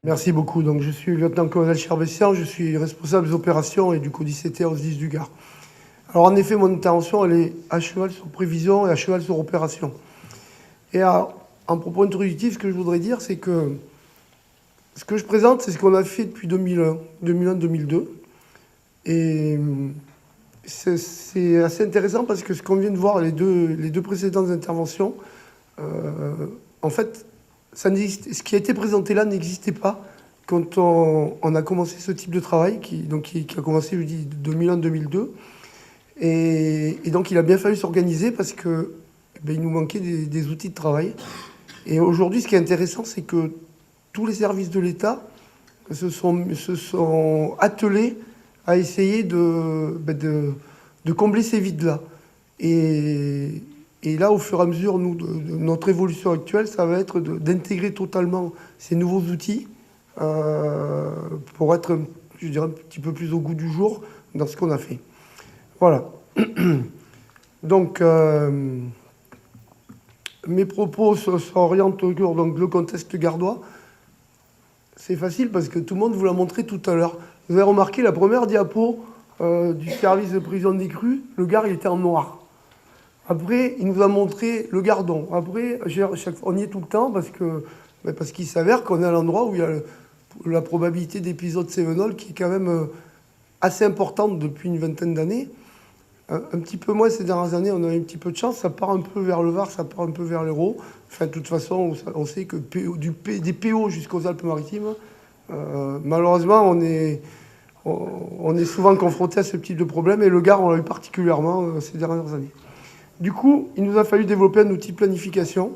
Merci beaucoup. Donc, je suis lieutenant-colonel Cherbessian, je suis responsable des opérations et du code ICT à Osdis du Gard. Alors, en effet, mon intervention, elle est à cheval sur prévision et à cheval sur opération. Et en propos introductif, ce que je voudrais dire, c'est que ce que je présente, c'est ce qu'on a fait depuis 2001-2002. Et c'est assez intéressant parce que ce qu'on vient de voir, les deux précédentes interventions, en fait, ce qui a été présenté là n'existait pas quand on a commencé ce type de travail, qui a commencé, je dis, 2001-2002. Et donc, il a bien fallu s'organiser parce que il nous manquait des outils de travail. Et aujourd'hui, ce qui est intéressant, c'est que tous les services de l'État se sont attelés à essayer de combler ces vides-là. Et là, au fur et à mesure, nous, de notre évolution actuelle, ça va être d'intégrer totalement ces nouveaux outils pour être, je dirais, un petit peu plus au goût du jour dans ce qu'on a fait. Voilà. Donc, mes propos s'orientent autour donc le contexte gardois. C'est facile parce que tout le monde vous l'a montré tout à l'heure. Vous avez remarqué la première diapo du service de prison des crues, le Gard il était en noir. Après, il nous a montré le Gardon. Après, on y est tout le temps parce qu'il s'avère qu'on est à l'endroit où il y a la probabilité d'épisode Cévenol qui est quand même assez importante depuis une vingtaine d'années. Un petit peu moins ces dernières années, on a eu un petit peu de chance. Ça part un peu vers le Var, ça part un peu vers l'Hérault. Enfin, de toute façon, on sait que des PO jusqu'aux Alpes-Maritimes, malheureusement, on est souvent confronté à ce type de problème. Et le Gard, on l'a eu particulièrement ces dernières années. Du coup, il nous a fallu développer un outil de planification.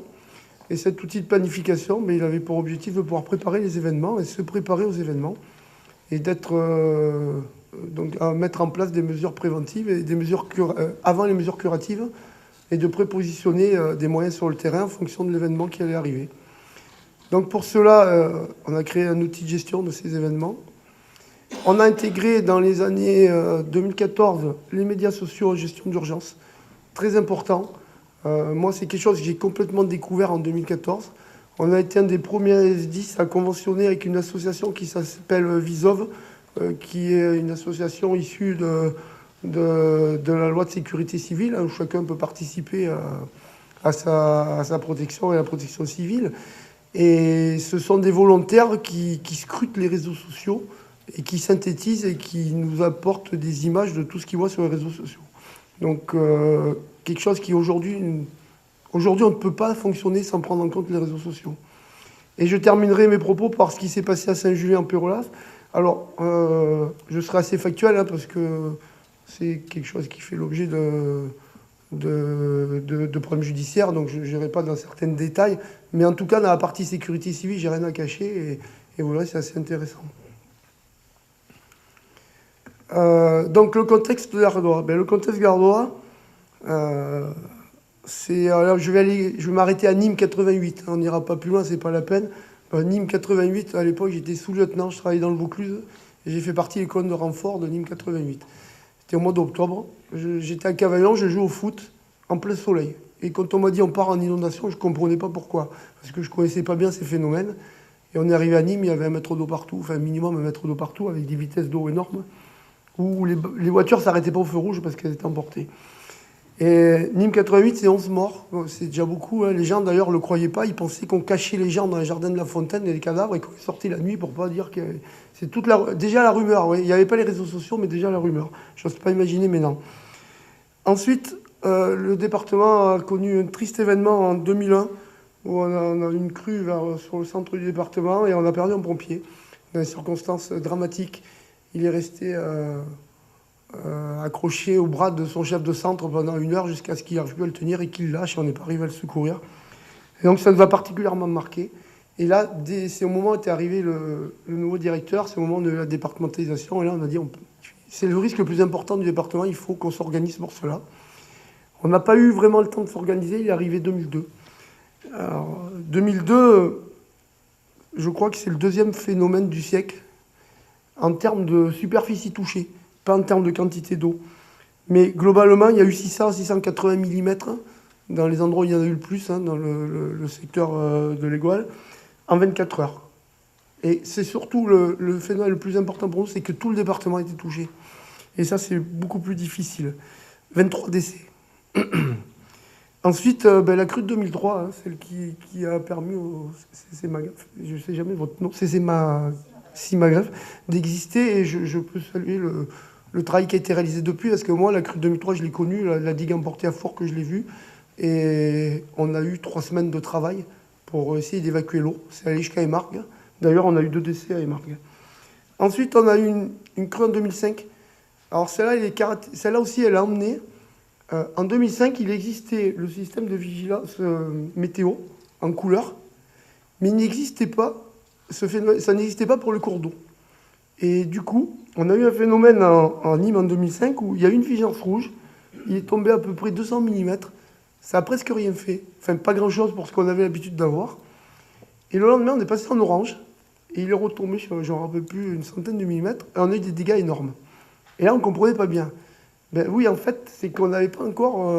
Et cet outil de planification, il avait pour objectif de pouvoir préparer les événements et se préparer aux événements. Et donc à mettre en place des mesures préventives et des mesures avant les mesures curatives et de prépositionner des moyens sur le terrain en fonction de l'événement qui allait arriver. Donc pour cela, on a créé un outil de gestion de ces événements. On a intégré dans les années 2014 les médias sociaux en gestion d'urgence, très important. Moi, c'est quelque chose que j'ai complètement découvert en 2014. On a été un des premiers S10 à conventionner avec une association qui s'appelle Visov, qui est une association issue de la loi de sécurité civile, où chacun peut participer à sa protection et à la protection civile. Et ce sont des volontaires qui scrutent les réseaux sociaux et qui synthétisent et qui nous apportent des images de tout ce qu'ils voient sur les réseaux sociaux. Donc, quelque chose qui aujourd'hui, on ne peut pas fonctionner sans prendre en compte les réseaux sociaux. Et je terminerai mes propos par ce qui s'est passé à Saint-Julien-en-Pérolas. Alors, je serai assez factuel parce que c'est quelque chose qui fait l'objet de problèmes judiciaires, donc je n'irai pas dans certains détails. Mais en tout cas, dans la partie sécurité civile, j'ai rien à cacher et vous verrez, c'est assez intéressant. Donc, le contexte gardois. Le contexte gardois, alors je vais m'arrêter à Nîmes 88. On n'ira pas plus loin, c'est pas la peine. Nîmes 88, à l'époque, j'étais sous-lieutenant, je travaillais dans le Vaucluse, et j'ai fait partie des colonnes de renfort de Nîmes 88. C'était au mois d'octobre. J'étais à Cavaillon, je jouais au foot, en plein soleil. Et quand on m'a dit on part en inondation, je ne comprenais pas pourquoi. Parce que je ne connaissais pas bien ces phénomènes. Et on est arrivé à Nîmes, il y avait 1 mètre d'eau partout, enfin minimum 1 mètre d'eau partout, avec des vitesses d'eau énormes, où les voitures ne s'arrêtaient pas au feu rouge parce qu'elles étaient emportées. Et Nîmes 88, c'est 11 morts. C'est déjà beaucoup. Les gens, d'ailleurs, ne le croyaient pas. Ils pensaient qu'on cachait les gens dans les jardins de la Fontaine et les cadavres et qu'on sortait la nuit pour ne pas dire que... C'est déjà la rumeur. Oui. Il n'y avait pas les réseaux sociaux, mais déjà la rumeur. Je n'ose pas imaginer, mais non. Ensuite, le département a connu un triste événement en 2001 où on a eu une crue sur le centre du département et on a perdu un pompier. Dans des circonstances dramatiques. Il est resté... accroché au bras de son chef de centre pendant 1 heure jusqu'à ce qu'il arrive à le tenir et qu'il lâche et on n'est pas arrivé à le secourir. Et donc ça nous a particulièrement marqué. Et là, c'est au moment où était arrivé le nouveau directeur, c'est au moment de la départementalisation. Et là, on a dit, c'est le risque le plus important du département, il faut qu'on s'organise pour cela. On n'a pas eu vraiment le temps de s'organiser, il est arrivé 2002. Alors, 2002, je crois que c'est le deuxième phénomène du siècle en termes de superficie touchée. Pas en termes de quantité d'eau. Mais globalement, il y a eu 600-680 mm dans les endroits où il y en a eu le plus, dans le secteur de l'Égoile, en 24 heures. Et c'est surtout le phénomène le plus important pour nous, c'est que tout le département a été touché. Et ça, c'est beaucoup plus difficile. 23 décès. Ensuite, la crue de 2003, hein, celle qui a permis au CCMAGREF, je ne sais jamais votre nom, CCMAGREF, d'exister. Et je peux saluer le travail qui a été réalisé depuis, parce que moi, la crue de 2003, je l'ai connue, la digue emportée à Fort que je l'ai vue. Et on a eu 3 semaines de travail pour essayer d'évacuer l'eau. C'est allé jusqu'à Émargues. D'ailleurs, on a eu 2 décès à Émargues. Ensuite, on a eu une crue en 2005. Alors celle-là aussi, elle a emmené... en 2005, il existait le système de vigilance météo en couleur, mais il n'existait pas, ça n'existait pas pour le cours d'eau. Et du coup, on a eu un phénomène en Nîmes en 2005 où il y a eu une vigilance rouge, il est tombé à peu près 200 mm, ça a presque rien fait, enfin pas grand-chose pour ce qu'on avait l'habitude d'avoir. Et le lendemain, on est passé en orange, et il est retombé, je ne me rappelle plus, une centaine de millimètres, et on a eu des dégâts énormes. Et là, on ne comprenait pas bien. Ben oui, en fait, c'est qu'on n'avait pas encore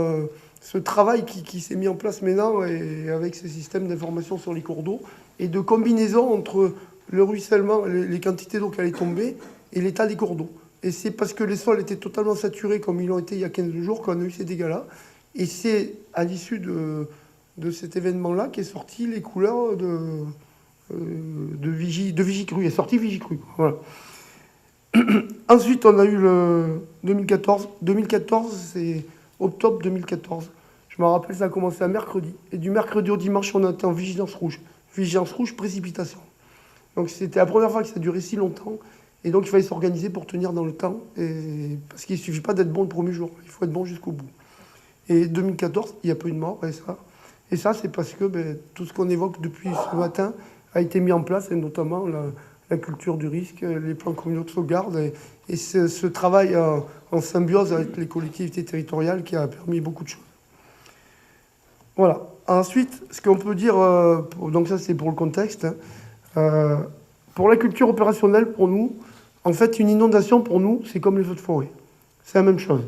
ce travail qui s'est mis en place maintenant et avec ces systèmes d'information sur les cours d'eau et de combinaison entre le ruissellement, les quantités d'eau qui allaient tomber et l'état des cours d'eau. Et c'est parce que les sols étaient totalement saturés comme ils l'ont été il y a 15 jours qu'on a eu ces dégâts-là. Et c'est à l'issue de cet événement-là qu'est sorti les couleurs de Vigicru. Est sorti Vigicru. Voilà. Ensuite, on a eu le 2014. 2014, c'est octobre 2014. Je me rappelle, ça a commencé à mercredi. Et du mercredi au dimanche, on a été en vigilance rouge. Vigilance rouge, précipitation. Donc c'était la première fois que ça a duré si longtemps. Et donc il fallait s'organiser pour tenir dans le temps. Parce qu'il ne suffit pas d'être bon le premier jour. Il faut être bon jusqu'au bout. Et 2014, il n'y a pas eu de mort. Et ça, c'est parce que tout ce qu'on évoque depuis ce matin a été mis en place, et notamment la culture du risque, les plans communaux de sauvegarde et ce travail en symbiose avec les collectivités territoriales qui a permis beaucoup de choses. Voilà. Ensuite, ce qu'on peut dire, donc ça c'est pour le contexte, pour la culture opérationnelle, pour nous, en fait, une inondation pour nous, c'est comme les feux de forêt. C'est la même chose.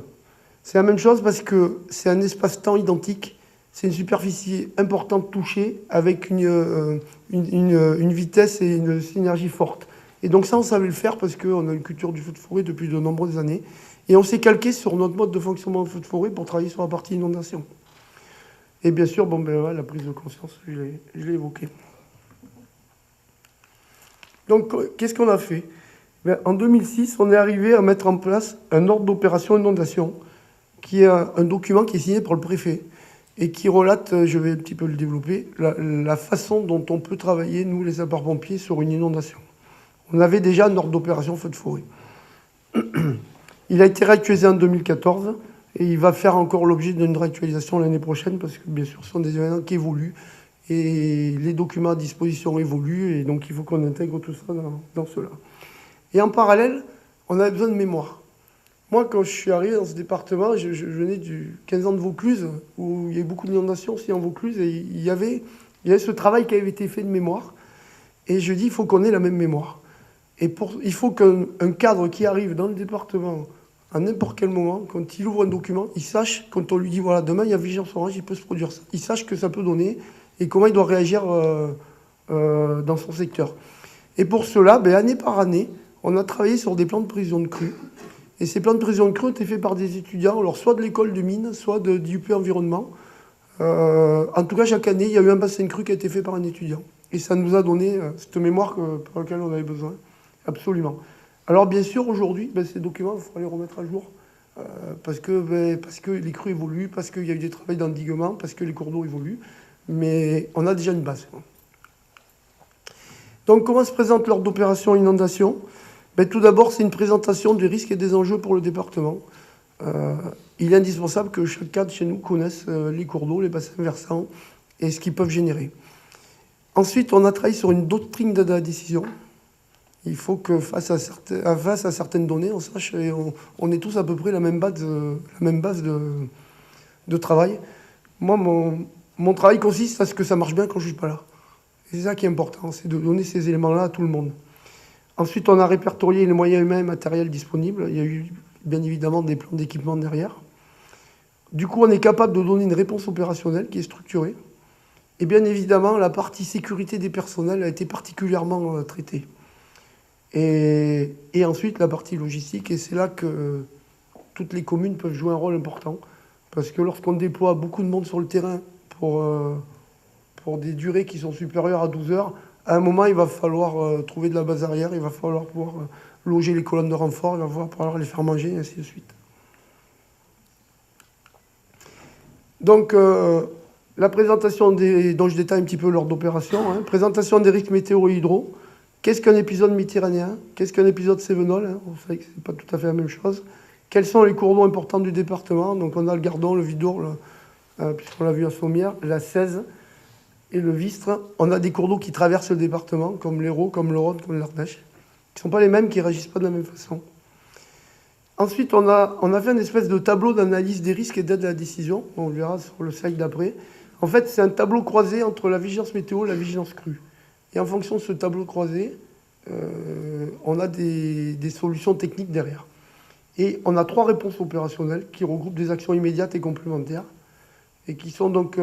C'est la même chose parce que c'est un espace-temps identique. C'est une superficie importante touchée avec une vitesse et une synergie forte. Et donc ça, on savait le faire parce qu'on a une culture du feu de forêt depuis de nombreuses années. Et on s'est calqué sur notre mode de fonctionnement du feu de forêt pour travailler sur la partie inondation. Et bien sûr, la prise de conscience, je l'ai évoqué. Donc, qu'est-ce qu'on a fait ? En 2006, on est arrivé à mettre en place un ordre d'opération inondation, qui est un document qui est signé par le préfet et qui relate, je vais un petit peu le développer, la façon dont on peut travailler, nous, les sapeurs-pompiers, sur une inondation. On avait déjà un ordre d'opération feu de forêt. Il a été réactualisé en 2014 et il va faire encore l'objet d'une réactualisation l'année prochaine parce que, bien sûr, ce sont des événements qui évoluent et les documents à disposition évoluent et donc il faut qu'on intègre tout ça dans cela. Et en parallèle, on avait besoin de mémoire. Moi, quand je suis arrivé dans ce département, je venais du 15 ans de Vaucluse, où il y a eu beaucoup d'inondations aussi en Vaucluse, et il y avait ce travail qui avait été fait de mémoire. Et je dis, il faut qu'on ait la même mémoire. Et il faut qu'un cadre qui arrive dans le département, à n'importe quel moment, quand il ouvre un document, il sache, quand on lui dit, voilà, demain, il y a vigilance orange, il peut se produire ça. Il sache que ça peut donner, et comment il doit réagir dans son secteur. Et pour cela, année par année, on a travaillé sur des plans de prévision de crue. Et ces plans de prévision de crue ont été faits par des étudiants, alors soit de l'école de mine, soit du UP Environnement. En tout cas, chaque année, il y a eu un bassin de crue qui a été fait par un étudiant. Et ça nous a donné cette mémoire pour laquelle on avait besoin, absolument. Alors bien sûr, aujourd'hui, ces documents, il faut les remettre à jour, parce que les crues évoluent, parce qu'il y a eu des travaux d'endiguement, parce que les cours d'eau évoluent, mais on a déjà une base. Donc comment se présente l'ordre d'opération inondation ? Tout d'abord, c'est une présentation des risques et des enjeux pour le département. Il est indispensable que chaque cadre chez nous connaisse les cours d'eau, les bassins versants et ce qu'ils peuvent générer. Ensuite, on a travaillé sur une doctrine d'aide à la décision. Il faut que face à certaines données, on sache, et on est tous à peu près la même base de travail. Moi, mon travail consiste à ce que ça marche bien quand je ne suis pas là. Et c'est ça qui est important, c'est de donner ces éléments-là à tout le monde. Ensuite, on a répertorié les moyens humains et matériels disponibles. Il y a eu bien évidemment des plans d'équipement derrière. Du coup, on est capable de donner une réponse opérationnelle qui est structurée. Et bien évidemment, la partie sécurité des personnels a été particulièrement traitée. Et ensuite, la partie logistique, et c'est là que toutes les communes peuvent jouer un rôle important. Parce que lorsqu'on déploie beaucoup de monde sur le terrain pour des durées qui sont supérieures à 12 heures, à un moment, il va falloir trouver de la base arrière, il va falloir pouvoir loger les colonnes de renfort, il va falloir les faire manger, et ainsi de suite. Donc, la présentation dont je détaille un petit peu l'ordre d'opération, hein, présentation des risques météo et hydro. Qu'est-ce qu'un épisode méditerranéen? Qu'est-ce qu'un épisode cévenol, hein? Vous savez que ce n'est pas tout à fait la même chose. Quels sont les cours d'eau importants du département? Donc on a le Gardon, le Vidour, puisqu'on l'a vu à Sommières, la Cèze et le Vistre. On a des cours d'eau qui traversent le département, comme l'Hérault, comme le Rhône, comme l'Ardèche, qui ne sont pas les mêmes, qui ne réagissent pas de la même façon. Ensuite, on a fait une espèce de tableau d'analyse des risques et d'aide à la décision. On le verra sur le slide d'après. En fait, c'est un tableau croisé entre la vigilance météo et la vigilance crue. Et en fonction de ce tableau croisé, on a des solutions techniques derrière. Et on a 3 réponses opérationnelles qui regroupent des actions immédiates et complémentaires et qui sont donc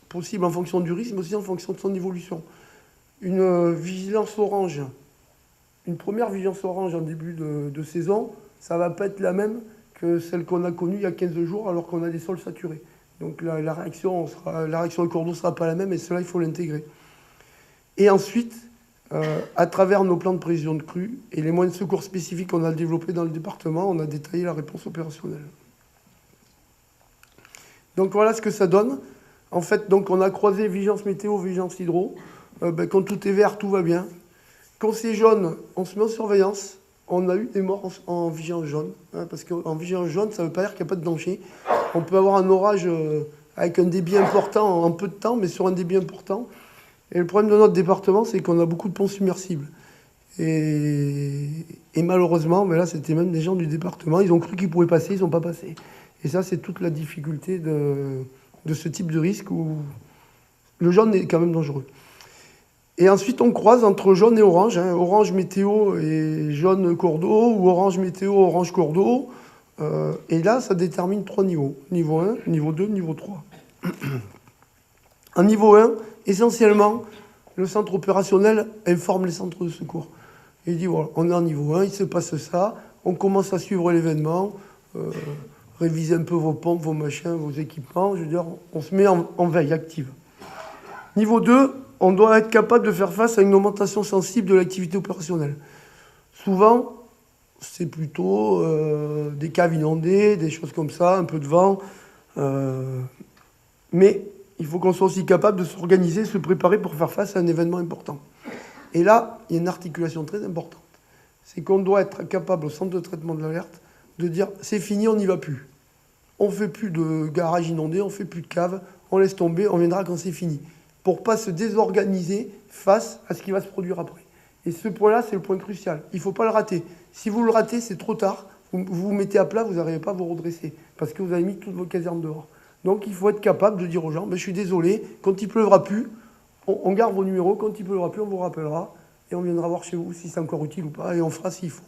possibles en fonction du risque, mais aussi en fonction de son évolution. Une vigilance orange, une première vigilance orange en début de saison, ça ne va pas être la même que celle qu'on a connue il y a 15 jours alors qu'on a des sols saturés. Donc la réaction au cours d'eau ne sera pas la même et cela, il faut l'intégrer. Et ensuite, à travers nos plans de prévision de crue et les moyens de secours spécifiques qu'on a développés dans le département, on a détaillé la réponse opérationnelle. Donc voilà ce que ça donne. En fait, donc on a croisé vigilance météo, vigilance hydro. Quand tout est vert, tout va bien. Quand c'est jaune, on se met en surveillance. On a eu des morts en vigilance jaune. Hein, parce qu'en vigilance jaune, ça ne veut pas dire qu'il n'y a pas de danger. On peut avoir un orage avec un débit important en peu de temps, mais sur un débit important. Et le problème de notre département, c'est qu'on a beaucoup de ponts submersibles. Et malheureusement, là, c'était même des gens du département. Ils ont cru qu'ils pouvaient passer, ils ne sont pas passés. Et ça, c'est toute la difficulté de ce type de risque où le jaune est quand même dangereux. Et ensuite, on croise entre jaune et orange. Hein, orange météo et jaune cours d'eau, ou orange météo, orange cours d'eau. Et là, ça détermine 3 niveaux. Niveau 1, niveau 2, niveau 3. En niveau 1, essentiellement, le centre opérationnel informe les centres de secours. Et il dit, voilà, on est en niveau 1, il se passe ça, on commence à suivre l'événement, réviser un peu vos pompes, vos machins, vos équipements, je veux dire, on se met en veille active. Niveau 2, on doit être capable de faire face à une augmentation sensible de l'activité opérationnelle. Souvent, c'est plutôt des caves inondées, des choses comme ça, un peu de vent, mais il faut qu'on soit aussi capable de s'organiser, se préparer pour faire face à un événement important. Et là, il y a une articulation très importante. C'est qu'on doit être capable, au centre de traitement de l'alerte, de dire « c'est fini, on n'y va plus ». On ne fait plus de garage inondé, on ne fait plus de cave, on laisse tomber, on viendra quand c'est fini. Pour ne pas se désorganiser face à ce qui va se produire après. Et ce point-là, c'est le point crucial. Il ne faut pas le rater. Si vous le ratez, c'est trop tard. Vous vous mettez à plat, vous n'arrivez pas à vous redresser. Parce que vous avez mis toutes vos casernes dehors. Donc il faut être capable de dire aux gens, je suis désolé, quand il pleuvra plus, on garde vos numéros, quand il pleuvra plus, on vous rappellera, et on viendra voir chez vous si c'est encore utile ou pas, et on fera s'il faut.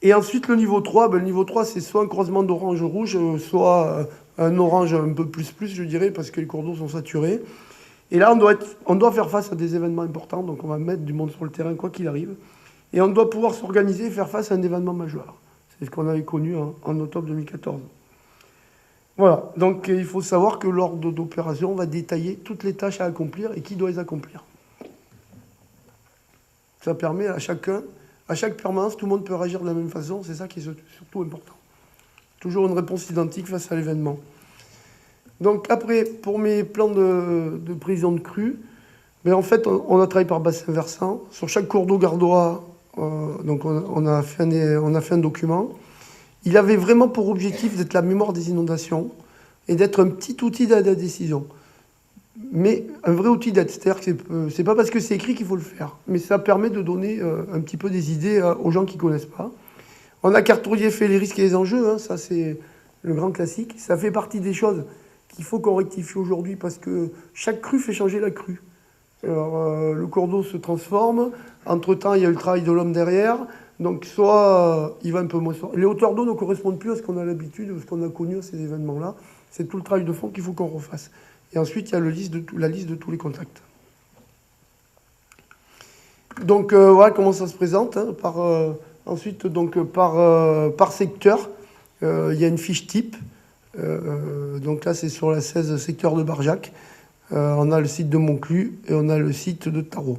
Et ensuite, le niveau 3, le niveau 3, c'est soit un croisement d'orange-rouge, soit un orange un peu plus, je dirais, parce que les cours d'eau sont saturés. Et là, on doit faire face à des événements importants, donc on va mettre du monde sur le terrain, quoi qu'il arrive. Et on doit pouvoir s'organiser et faire face à un événement majeur. C'est ce qu'on avait connu en octobre 2014. Voilà, donc il faut savoir que l'ordre d'opération va détailler toutes les tâches à accomplir et qui doit les accomplir. Ça permet à chaque permanence, tout le monde peut réagir de la même façon, c'est ça qui est surtout important. Toujours une réponse identique face à l'événement. Donc après, pour mes plans de prévision de crue, en fait, on a travaillé par bassin versant. Sur chaque cours d'eau gardois, donc on a fait un document. Il avait vraiment pour objectif d'être la mémoire des inondations et d'être un petit outil d'aide à la décision. Mais un vrai outil d'aide, c'est-à-dire que c'est pas parce que c'est écrit qu'il faut le faire, mais ça permet de donner un petit peu des idées aux gens qui ne connaissent pas. On a cartographié les risques et les enjeux, hein, ça c'est le grand classique. Ça fait partie des choses qu'il faut qu'on rectifie aujourd'hui parce que chaque crue fait changer la crue. Alors, le cours d'eau se transforme, entre-temps il y a le travail de l'homme derrière, donc soit il va un peu moins... Les hauteurs d'eau ne correspondent plus à ce qu'on a l'habitude, à ce qu'on a connu à ces événements-là. C'est tout le travail de fond qu'il faut qu'on refasse. Et ensuite, il y a la liste de tous les contacts. Donc voilà comment ça se présente. Hein, ensuite, donc, par secteur, il y a une fiche type. Donc là, c'est sur la 16 secteur de Barjac. On a le site de Monclus et on a le site de Tarot.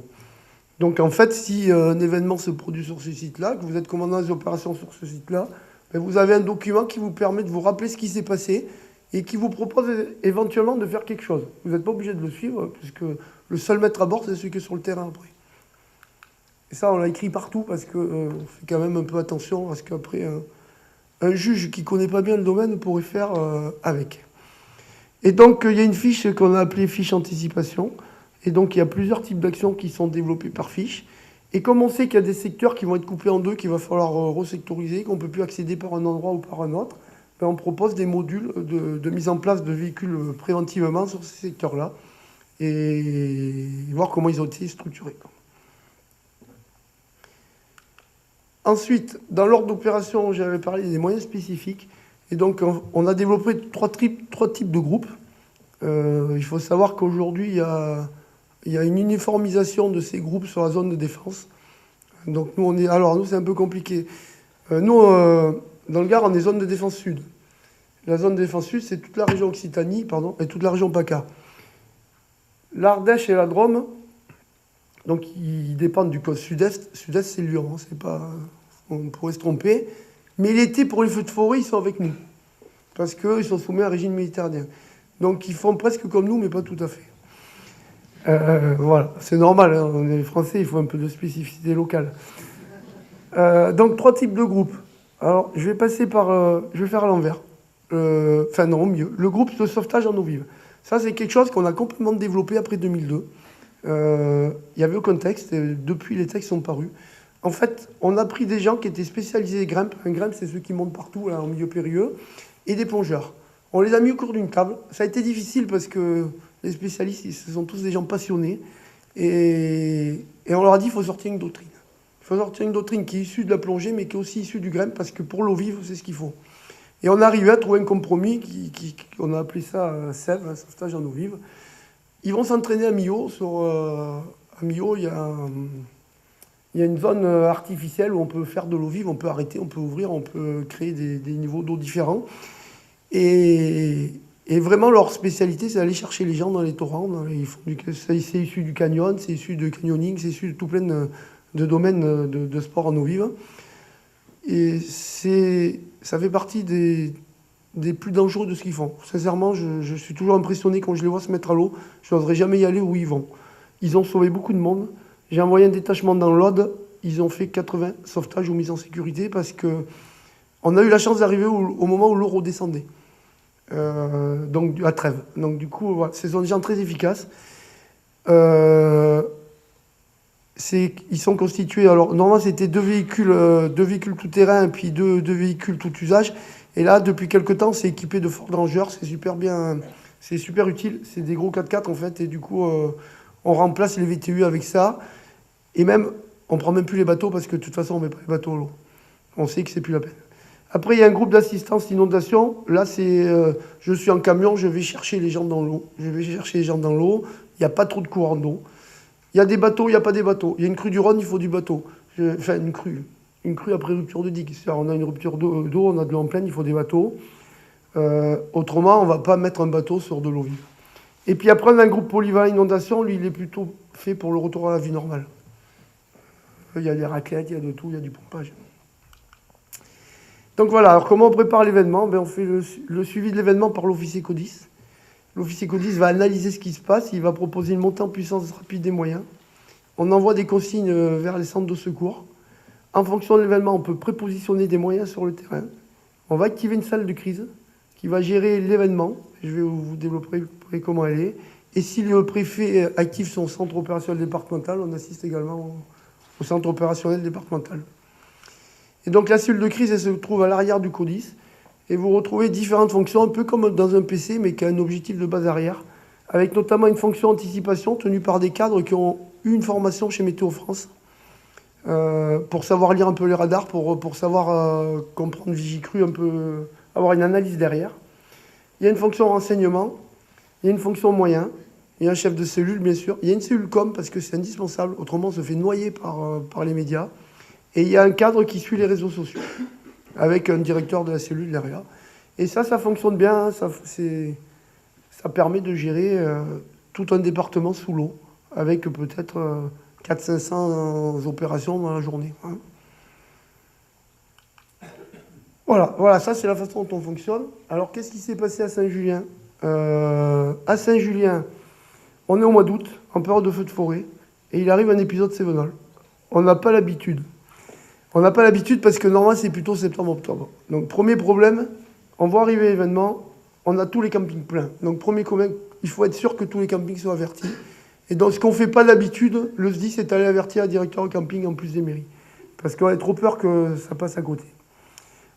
Donc en fait, si un événement se produit sur ce site-là, que vous êtes commandant des opérations sur ce site-là, ben, vous avez un document qui vous permet de vous rappeler ce qui s'est passé et qui vous propose éventuellement de faire quelque chose. Vous n'êtes pas obligé de le suivre, puisque le seul maître à bord, c'est celui qui est sur le terrain après. Et ça, on l'a écrit partout, parce qu'on fait quand même un peu attention à ce qu'après, un juge qui ne connaît pas bien le domaine pourrait faire avec. Et donc, il y a une fiche qu'on a appelée fiche anticipation. Et donc, il y a plusieurs types d'actions qui sont développées par fiche. Et comme on sait qu'il y a des secteurs qui vont être coupés en deux, qu'il va falloir resectoriser, qu'on ne peut plus accéder par un endroit ou par un autre, ben on propose des modules de mise en place de véhicules préventivement sur ces secteurs-là et voir comment ils ont été structurés. Ensuite, dans l'ordre d'opération, j'avais parlé des moyens spécifiques. Et donc, on a développé trois types de groupes. Il faut savoir qu'aujourd'hui, il y a une uniformisation de ces groupes sur la zone de défense. Donc, nous, c'est un peu compliqué. Nous, dans le Gard, on est zone de défense sud. La zone de défense sud, c'est toute la région Occitanie, et toute la région PACA. L'Ardèche et la Drôme, donc ils dépendent du côté sud-est. Sud-est, c'est Lyon, hein, c'est pas... On pourrait se tromper. Mais l'été, pour les feux de forêt, ils sont avec nous. Parce qu'ils sont soumis à un régime méditerranéen. Donc ils font presque comme nous, mais pas tout à fait. Voilà, c'est normal, hein, on est français, il faut un peu de spécificité locale. Donc trois types de groupes. Alors, je vais faire à l'envers. Enfin non, au mieux. Le groupe de sauvetage en eau vive. Ça, c'est quelque chose qu'on a complètement développé après 2002. Il y avait aucun texte, et depuis les textes sont parus. En fait, on a pris des gens qui étaient spécialisés grimpe. Un grimpe, c'est ceux qui montent partout, là, en milieu périlleux, et des plongeurs. On les a mis au cours d'une table. Ça a été difficile parce que les spécialistes, ce sont tous des gens passionnés. Et on leur a dit qu'il faut sortir une doctrine. Il faut sortir une doctrine qui est issue de la plongée, mais qui est aussi issue du grimpe, parce que pour l'eau vive, c'est ce qu'il faut. Et on est arrivé à trouver un compromis, on a appelé ça SEV, un sauvetage en eau vive. Ils vont s'entraîner à Millau. À Millau, il y a une zone artificielle où on peut faire de l'eau vive, on peut arrêter, on peut ouvrir, on peut créer des niveaux d'eau différents. Et vraiment, leur spécialité, c'est d'aller chercher les gens dans les torrents. C'est issu du canyon, c'est issu de canyoning, c'est issu de tout plein de domaines de sport en eau vive. Et ça fait partie des plus dangereux de ce qu'ils font. Sincèrement, je suis toujours impressionné quand je les vois se mettre à l'eau. Je n'oserais jamais y aller où ils vont. Ils ont sauvé beaucoup de monde. J'ai envoyé un détachement dans l'Aude. Ils ont fait 80 sauvetages ou mises en sécurité parce qu'on a eu la chance d'arriver au moment où l'eau redescendait. Donc à Trèves. Donc du coup, voilà, ce sont des gens très efficaces. Ils sont constitués, alors normalement c'était deux véhicules tout-terrain et puis deux véhicules tout usage. Et là, depuis quelques temps, c'est équipé de Ford Ranger, c'est super bien, c'est super utile. C'est des gros 4x4 en fait, et du coup, on remplace les VTU avec ça. Et même, on prend même plus les bateaux parce que de toute façon, on met pas les bateaux à l'eau. On sait que c'est plus la peine. Après, il y a un groupe d'assistance inondation. Là, c'est je suis en camion, je vais chercher les gens dans l'eau. Il n'y a pas trop de courant d'eau. Il y a des bateaux, il n'y a pas des bateaux. Il y a une crue du Rhône, il faut du bateau. Enfin, une crue après rupture de digue. On a une rupture d'eau, on a de l'eau en pleine, il faut des bateaux. Autrement, on ne va pas mettre un bateau sur de l'eau vive. Et puis après, on a un groupe polyvalent inondation. Lui, il est plutôt fait pour le retour à la vie normale. Il y a des raclettes, il y a de tout, il y a du pompage. Donc voilà, alors comment on prépare l'événement? On fait le suivi de l'événement par l'officier CODIS. L'officier CODIS va analyser ce qui se passe, il va proposer une montée en puissance rapide des moyens. On envoie des consignes vers les centres de secours. En fonction de l'événement, on peut prépositionner des moyens sur le terrain. On va activer une salle de crise qui va gérer l'événement. Je vais vous développer comment elle est. Et si le préfet active son centre opérationnel départemental, on assiste également au centre opérationnel départemental. Et donc la cellule de crise, elle se trouve à l'arrière du CODIS. Et vous retrouvez différentes fonctions, un peu comme dans un PC, mais qui a un objectif de base arrière, avec notamment une fonction anticipation tenue par des cadres qui ont eu une formation chez Météo France, pour savoir lire un peu les radars, pour savoir comprendre Vigicru, un peu, avoir une analyse derrière. Il y a une fonction renseignement, Il y a une fonction moyen, il y a un chef de cellule, bien sûr. Il y a une cellule com, parce que c'est indispensable, autrement on se fait noyer par les médias. Et il y a un cadre qui suit les réseaux sociaux, avec un directeur de la cellule derrière. Et ça fonctionne bien, ça permet de gérer tout un département sous l'eau, avec peut-être 400-500 opérations dans la journée. Hein. Voilà, ça c'est la façon dont on fonctionne. Alors qu'est-ce qui s'est passé à Saint-Julien? À Saint-Julien, on est au mois d'août, en période de feu de forêt, et il arrive un épisode Cévenol. On n'a pas l'habitude. On n'a pas l'habitude parce que normalement c'est plutôt septembre-octobre. Donc premier problème, on voit arriver l'événement, on a tous les campings pleins. Donc premier problème, il faut être sûr que tous les campings soient avertis. Et donc ce qu'on ne fait pas d'habitude, le SDI c'est aller avertir un directeur de camping en plus des mairies. Parce qu'on a trop peur que ça passe à côté.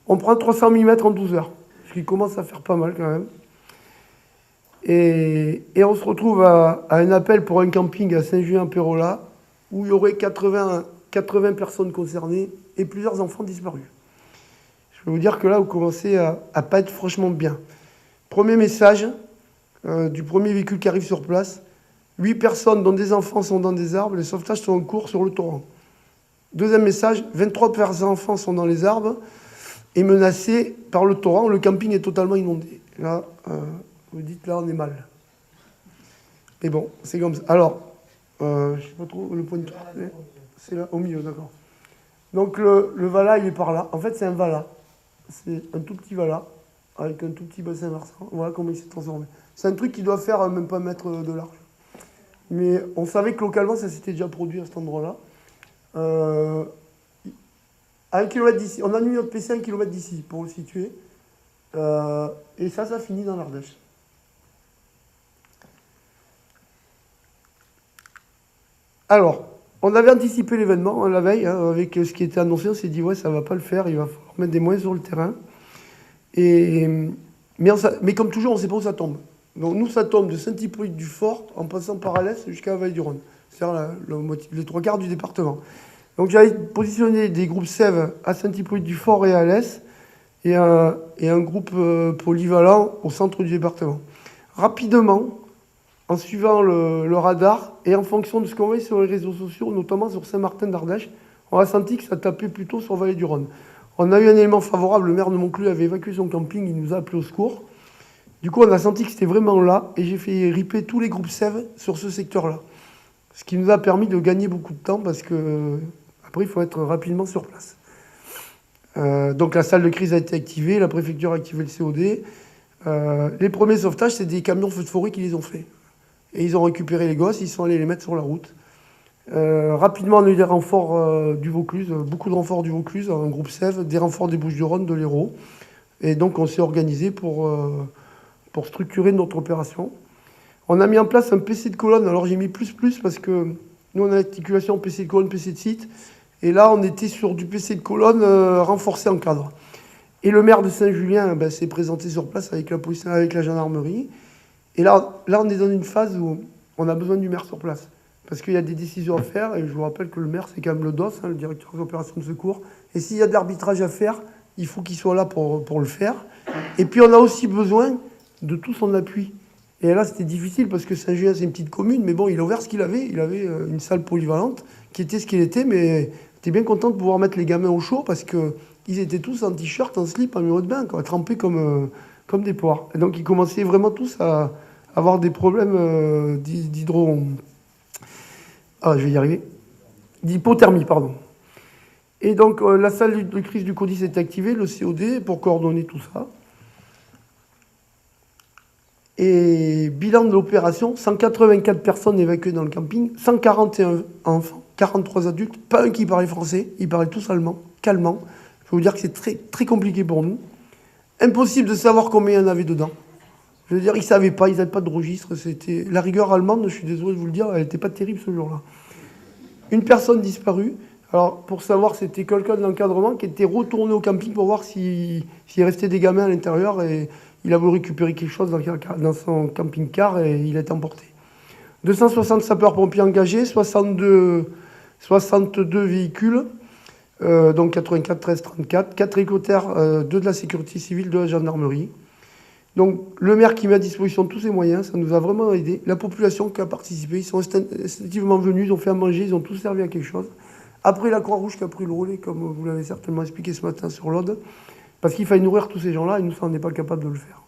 On prend 300 mm en 12 heures, ce qui commence à faire pas mal quand même. Et on se retrouve à un appel pour un camping à Saint-Julien-Pérola, où il y aurait 80 personnes concernées et plusieurs enfants disparus. Je peux vous dire que là, vous commencez à pas être franchement bien. Premier message du premier véhicule qui arrive sur place. 8 personnes dont des enfants sont dans des arbres, les sauvetages sont en cours sur le torrent. Deuxième message, 23 enfants sont dans les arbres et menacés par le torrent. Le camping est totalement inondé. Là, vous dites, là, on est mal. Mais bon, c'est comme ça. Alors, je ne sais pas trop le point de vue. C'est là, au milieu, d'accord. Donc le Vala, il est par là. En fait, c'est un Vala. C'est un tout petit Vala, avec un tout petit bassin versant. Voilà comment il s'est transformé. C'est un truc qui doit faire même pas un mètre de large. Mais on savait que localement, ça s'était déjà produit à cet endroit-là. À 1 km d'ici. On a mis notre PC à 1 km d'ici, pour le situer. Et ça finit dans l'Ardèche. Alors, on avait anticipé l'événement la veille, hein, avec ce qui était annoncé. On s'est dit, ouais, ça va pas le faire, il va falloir mettre des moyens sur le terrain. Mais comme toujours, on ne sait pas où ça tombe. Donc nous, ça tombe de Saint-Hippolyte-du-Fort, en passant par Alès jusqu'à la vallée du Rhône. C'est-à-dire les 3/4 du département. Donc j'avais positionné des groupes SEV à Saint-Hippolyte-du-Fort et à Alès, et un groupe polyvalent au centre du département. Rapidement, en suivant le radar et en fonction de ce qu'on voit sur les réseaux sociaux, notamment sur Saint-Martin d'Ardèche, on a senti que ça tapait plutôt sur Vallée du Rhône. On a eu un élément favorable, le maire de Montclus avait évacué son camping, il nous a appelé au secours. Du coup, on a senti que c'était vraiment là, et j'ai fait riper tous les groupes SEV sur ce secteur-là. Ce qui nous a permis de gagner beaucoup de temps, parce que après, il faut être rapidement sur place. Donc la salle de crise a été activée, la préfecture a activé le COD. Les premiers sauvetages, c'est des camions feux de forêt qui les ont faits. Et ils ont récupéré les gosses, ils sont allés les mettre sur la route. Rapidement, on a eu des renforts du Vaucluse, beaucoup de renforts du Vaucluse, un groupe SEV, des renforts des Bouches-du-Rhône, de l'Hérault. Et donc, on s'est organisé pour structurer notre opération. On a mis en place un PC de colonne. Alors, j'ai mis plus parce que nous, on a l'articulation PC de colonne, PC de site. Et là, on était sur du PC de colonne renforcé en cadre. Et le maire de Saint-Julien s'est présenté sur place avec la police, avec la gendarmerie. Et là, on est dans une phase où on a besoin du maire sur place. Parce qu'il y a des décisions à faire. Et je vous rappelle que le maire, c'est quand même le DOS, hein, le directeur des opérations de secours. Et s'il y a de l'arbitrage à faire, il faut qu'il soit là pour le faire. Et puis, on a aussi besoin de tout son appui. Et là, c'était difficile parce que Saint-Julien, c'est une petite commune. Mais bon, il a ouvert ce qu'il avait. Il avait une salle polyvalente qui était ce qu'il était. Mais j'étais bien content de pouvoir mettre les gamins au chaud parce qu'ils étaient tous en t-shirt, en slip, en maillot de bain, quoi, trempés comme des poires. Et donc, ils commençaient vraiment tous à avoir des problèmes d'hypothermie, pardon. Et donc, la salle de crise du CODIS est activée, le COD, pour coordonner tout ça. Et bilan de l'opération, 184 personnes évacuées dans le camping, 141 enfants, 43 adultes, pas un qui parlait français, ils parlaient tous allemand, calmement. Je peux vous dire que c'est très, très compliqué pour nous. Impossible de savoir combien il y en avait dedans. Je veux dire, ils ne savaient pas, ils n'avaient pas de registre. C'était la rigueur allemande, je suis désolé de vous le dire, elle n'était pas terrible ce jour-là. Une personne disparue. Alors, pour savoir, c'était quelqu'un de l'encadrement qui était retourné au camping pour voir s'il restait des gamins à l'intérieur. Et il a voulu récupérer quelque chose dans son camping-car et il a été emporté. 260 sapeurs-pompiers engagés, 62 véhicules, donc 84, 13, 34, 4 hélicoptères, 2 de la sécurité civile, 2 de la gendarmerie. Donc le maire qui met à disposition tous ses moyens, ça nous a vraiment aidé. La population qui a participé, ils sont instinctivement venus, ils ont fait à manger, ils ont tous servi à quelque chose. Après la Croix-Rouge qui a pris le relais, comme vous l'avez certainement expliqué ce matin sur l'Aude, parce qu'il fallait nourrir tous ces gens-là et nous, ça, on n'est pas capable de le faire.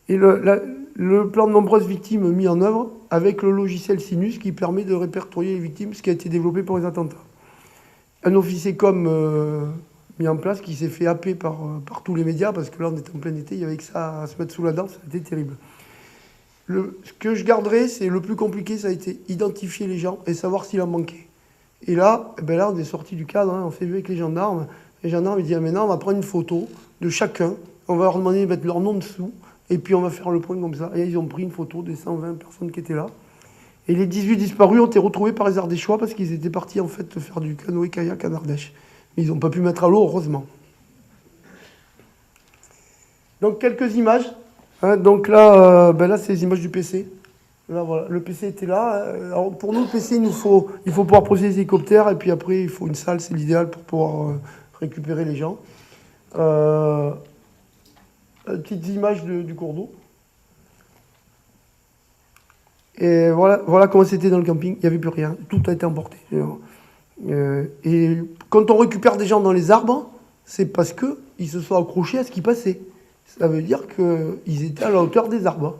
Et le plan de nombreuses victimes mis en œuvre avec le logiciel Sinus qui permet de répertorier les victimes, ce qui a été développé pour les attentats. Un officier com mis en place qui s'est fait happer par tous les médias parce que là on était en plein été, il y avait que ça à se mettre sous la dent, ça a été terrible. Ce que je garderai, c'est le plus compliqué, ça a été identifier les gens et savoir s'il en manquait. Et là, là on est sorti du cadre, hein, on s'est vu avec les gendarmes. Les gendarmes ils disent maintenant on va prendre une photo de chacun, on va leur demander de mettre leur nom dessous et puis on va faire le point comme ça. Et ils ont pris une photo des 120 personnes qui étaient là. Et les 18 disparus ont été retrouvés par les Ardéchois parce qu'ils étaient partis en fait faire du canoë-kayak en Ardèche. Mais ils n'ont pas pu mettre à l'eau, heureusement. Donc quelques images. Hein, donc là, là c'est les images du PC. Là, voilà, le PC était là. Alors, pour nous, le PC, il faut pouvoir poser les hélicoptères et puis après, il faut une salle, c'est l'idéal pour pouvoir récupérer les gens. Petites images du cours d'eau. Et voilà comment c'était dans le camping. Il n'y avait plus rien. Tout a été emporté. Et quand on récupère des gens dans les arbres, c'est parce qu'ils se sont accrochés à ce qui passait. Ça veut dire qu'ils étaient à la hauteur des arbres.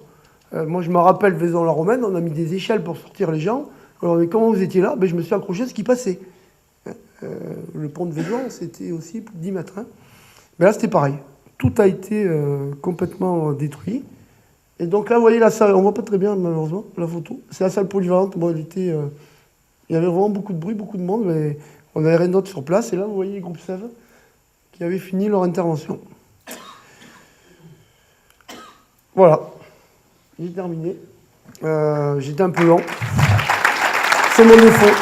Moi, je me rappelle, Vaison-la-Romaine, on a mis des échelles pour sortir les gens. Alors, mais comment vous étiez là? Je me suis accroché à ce qui passait. Le pont de Vaison, c'était aussi plus de 10 mètres. Hein. Mais là, c'était pareil. Tout a été complètement détruit. Et donc là, vous voyez la salle, on ne voit pas très bien malheureusement la photo. C'est la salle polyvalente. Bon, il y avait vraiment beaucoup de bruit, beaucoup de monde, mais on n'avait rien d'autre sur place. Et là, vous voyez les groupes SEV qui avaient fini leur intervention. Voilà, j'ai terminé. J'étais un peu lent. C'est mon défaut.